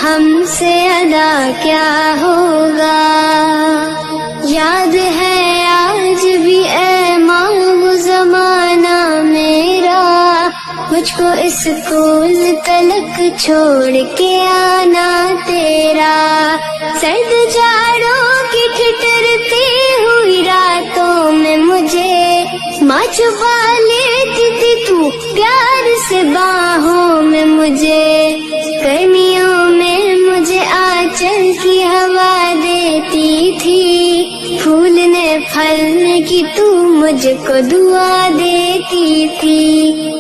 ہم سے ادا کیا ہوگا. یاد ہے آج بھی اے ماں وہ زمانہ میرا، مجھ کو اسکول تلک چھوڑ کے آنا تیرا. سرد جاڑوں کی ٹھٹرتی ہوئی راتوں میں مجھے ماں چھپا لیتی تھی تو پیار سے باہوں میں مجھے. گرمیوں میں مجھے آنچل کی ہوا دیتی تھی، پھولنے پھلنے کی تو مجھ کو دعا دیتی تھی.